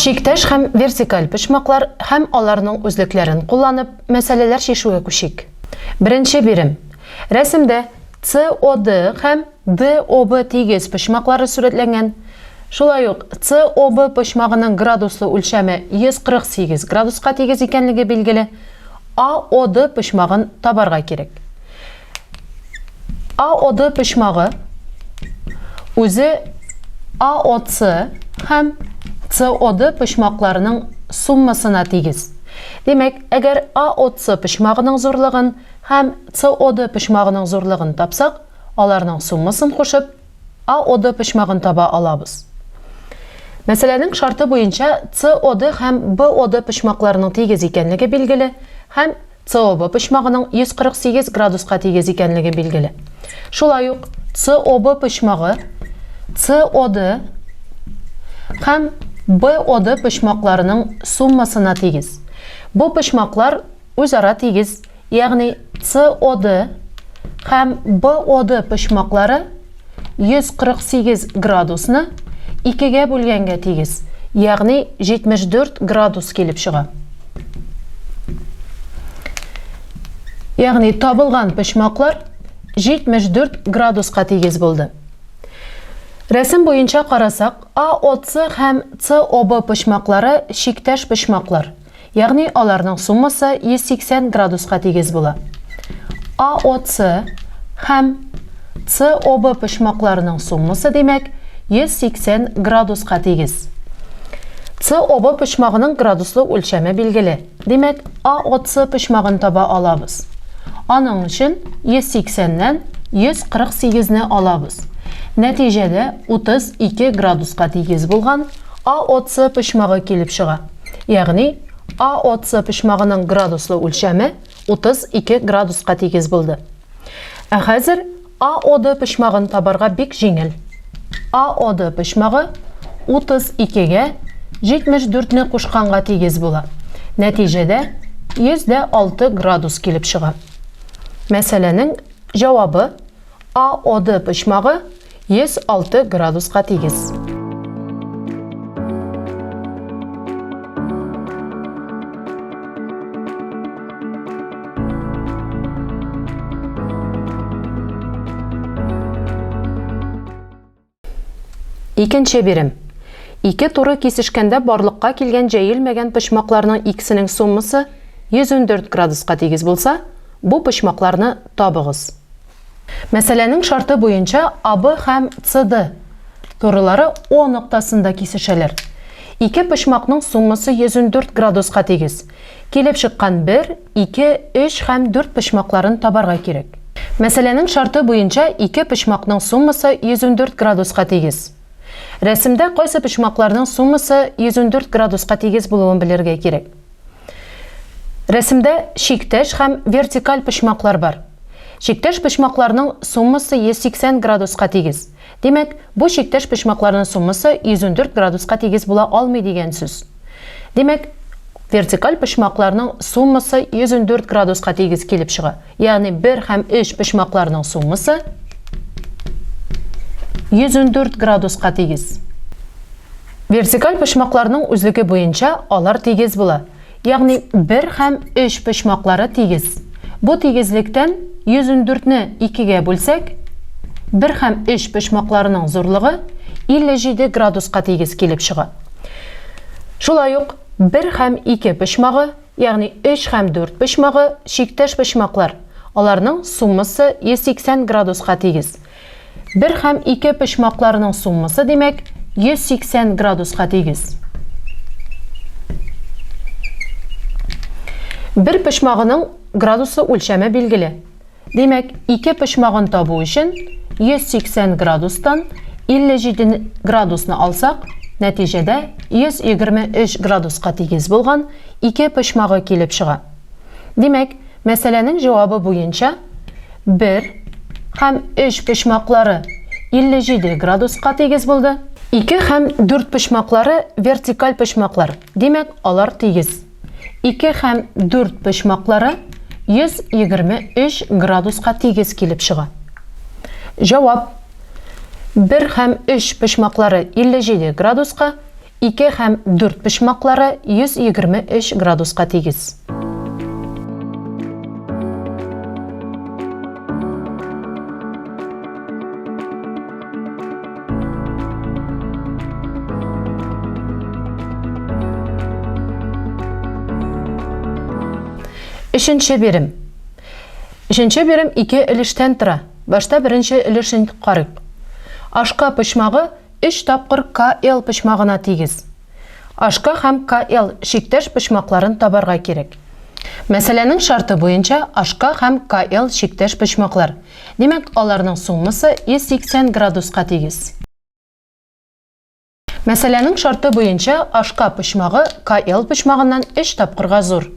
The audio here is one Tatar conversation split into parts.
Şiктәш һәм вертикаль почмаклар һәм аларның үзлекләрен кулланып, мәсьәләләр шешүгә күшик. Беренче бирим. Рәсемдә COD һәм DOB тигез почмаклары сурәтләнгән. Шулай ук COB почмагының градуслы үлчәме 148 градуска тигез икәнлеге билгеле. AOD почмагын табарга кирәк. AOD почмагы үзе AOC һәм COD почмакларының суммасына тигез. Демәк, әгәр AOC почмагының зурлыгын һәм COD почмагының зурлыгын тапсак, аларның суммасын кушып, AOD почмагын таба алабыз. Мәсьәләнең шарты буенча COD һәм BOD почмакларының тигез икәнлеге билгеле һәм COB почмагының 148 градуска тигез икәнлеге билгеле. Шулай ук COB почмагы COD һәм BOD почмакларының суммасына тигез. Бу почмаклар үзара тигез, ягъни COD һәм BOD почмаклары 148 градусны 2-гә бүлгәнгә тигез, ягъни 74 градус килеп чыга. Ягъни табылган почмаклар 74 градуска тигез булды. Рәсем буенча карасак, AOC һәм COB почмаклары шиктәш почмаклар. Ягъни аларның суммасы 180 градуска тигез була. AOC һәм COB почмакларының суммасы демәк 180 градуска тигез. COB почмагының градуслы үлчәме билгеле. Демәк, AOC почмагын таба алабыз. Аның өчен 180-нән 148-не алабыз. Нәтиҗәдә 32 градуска тигез булган AOC почмагы килеп чыга. Ягъни AOC почмагының градуслы үлчәме 32 градуска тигез булды. Ә хәзер AOD почмагын табарга бик җиңел. AOD почмагы 32-гә 74-не кушканга тигез була. Нәтиҗәдә 106 градус килеп чыга. Мәсьәләнең җавабы AOD почмагы 106 градуска тигез. Икенче бирим. Ике туры кисешкәндә барлыкка килгән җәелмәгән почмакларның икесенең суммасы 114 градуска тигез булса, бу почмакларны табыгыз. Мәсьәләнең шарты буенча AB һәм CD турылары O ноктасында кисешәләр. Ике почмакның суммасы 114 градуска тигез. Килеп чыккан 1, 2, 3 һәм 4 почмакларын табарга кирәк. Мәсьәләнең шарты буенча ике почмакның суммасы 114 градуска тигез. Рәсемдә кайсы почмакларның суммасы 114 градуска тигез булуын белергә кирәк. Рәсемдә шиктәш һәм вертикаль почмаклар бар. Шиктәш почмакларның суммасы 180 градуска тигез. Демәк, бу шиктәш почмакларның суммасы 114 градуска тигез була алмый дигән сүз. Демәк, вертикаль почмакларның суммасы 114 градуска тигез килеп чыга. Ягъни 1 һәм 3 почмакларның суммасы 114 градуска тигез. Вертикаль почмакларның үзлеге буенча алар тигез була. Ягъни 1 һәм 3 почмаклары тигез. Бу тигезлектән 114-не 2-гә бүлсәк, 1 һәм 3 почмакларының зурлыгы 57 градуска тигез килеп чыга. Шулай ук 1 һәм 2 почмагы, ягъни 3 һәм 4 почмагы шиктәш почмаклар. Аларның суммасы 180 градуска тигез. 1 һәм 2 почмакларының суммасы демәк 180 градуска тигез. Бер почмагының градусы үлчәме билгеле. Демәк, 2 почмагын табу өчен 180 градустан 57 градусны алсак, нәтиҗәдә 123 градуска тигез булган 2 почмагы килеп чыга. Демәк, мәсьәләнең җавабы буенча 1 һәм 3 почмаклары 57 градуска тигез булды. 2 һәм 4 почмаклары вертикаль почмаклар. Демәк, алар тигез. 2 һәм 4 почмаклары 123 градуска тигез килеп чыга. Җавап 1 һәм 3 почмаклары 57 градуска, 2 һәм 4 почмаклары 123 градуска тигез. Үшінші берім. Үшінші берім 2 өлештен тұра. Башта бірінші өлешін қарып. Ашқа почмағы 3 тапқыр КЛ почмағына тигіз. Ашқа һәм КЛ шиктеш почмакларын табарға керек. Мәсәләнең шарты буенча ашқа һәм КЛ шиктеш почмаклар. Демәк, аларның суммасы 180 градуска тигез. Мәсәләнең шарты буенча ашқа почмағы КЛ почмағыннан 3 тапқырға зур.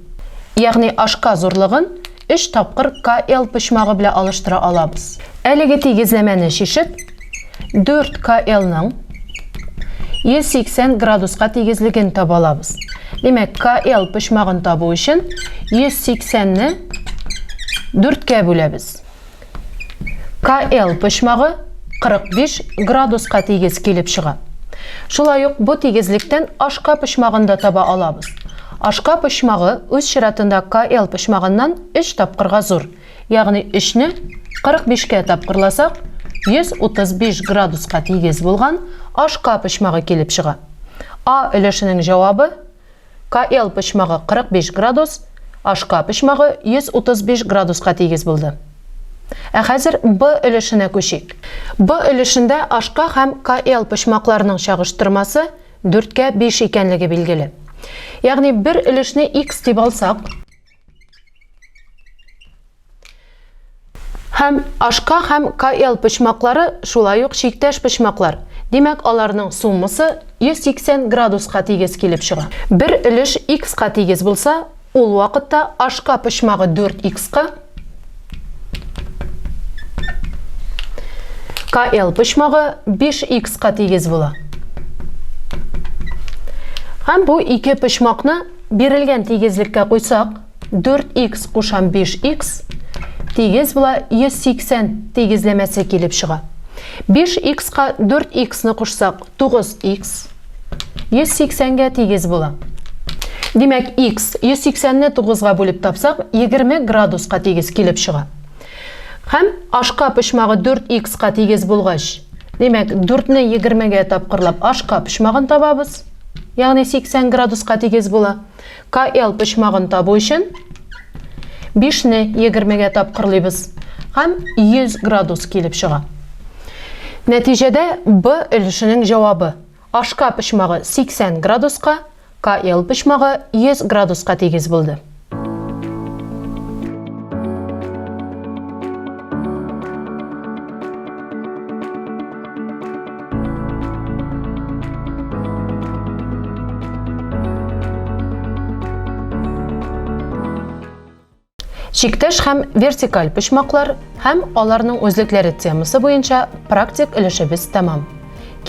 Ягъни ашқа зурлыгын 3 тапқыр КЛ почмағы белән алыштыра алабыз. Әлеге тигезләмәне шишеп 4 КЛның 180 градуска тигезлеген таба алабыз. Демәк, КЛ почмағын табу өчен 180-не 4-кә бүләбез. КЛ почмағы 45 градуска тигез килеп чыга. Шулай ук бу тигезлектән ашқа почмағын да таба алабыз. Ашқа почмағы үз чиратында КЛ почмағыннан 3 тапқырға зур. Ягъни 3-не 45-кә тапқырласак, 135 градуска тигез булган ашқа почмағы килеп чыга. А өлешенең җавабы КЛ почмағы 45 градус, ашқа почмағы 135 градуска тигез булды. Ә хәзер Б өлешенә күчик. Б өлешендә ашқа һәм КЛ почмакларының чагыштырмасы 4-кә 5 икәнлеге билгеле. Ягъни бер өлешне X дип алсак, һәм ашқа һәм КЛ почмаклары шулай ук шиктәш почмаклар. Демәк, аларның суммасы 180 градуска тигез килеп чыга. Бер өлеш X-ка тигез булса, ул вакытта ашқа почмагы 4X-ка, КЛ почмагы 5X-ка тигез була. Һәм бу 2 почмакны бирелгән тигезлеккә куйсак, 4X кушам 5X тигез була 180 тигезләмәсе килеп чыга. 5X-ка 4X-ны кушсак, 9X 180-гә тигез була. Демәк, X 180-не 9-га бүлеп тапсак, 20 градуска тигез килеп чыга. Һәм ашқа почмагы 4X-ка тигез булгач, демәк, 4-не 20-гә тапкырлап ашқа почмагын табабыз. Ягъни 80 градуска тигез була. КЛ почмагын табу өчен 5-не 20-гә тапкырлыйбыз. Һәм 100 градус килеп чыга. Нәтиҗәдә Б өлешенең җавабы ашқа почмагы 80 градуска, КЛ почмагы 100 градуска тигез булды. Шиктәш һәм вертикаль почмаклар һәм аларның үзлекләре темасы буенча практик өлешебез тәмам.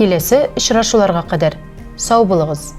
Киләсе очрашуларга кадәр сау булыгыз.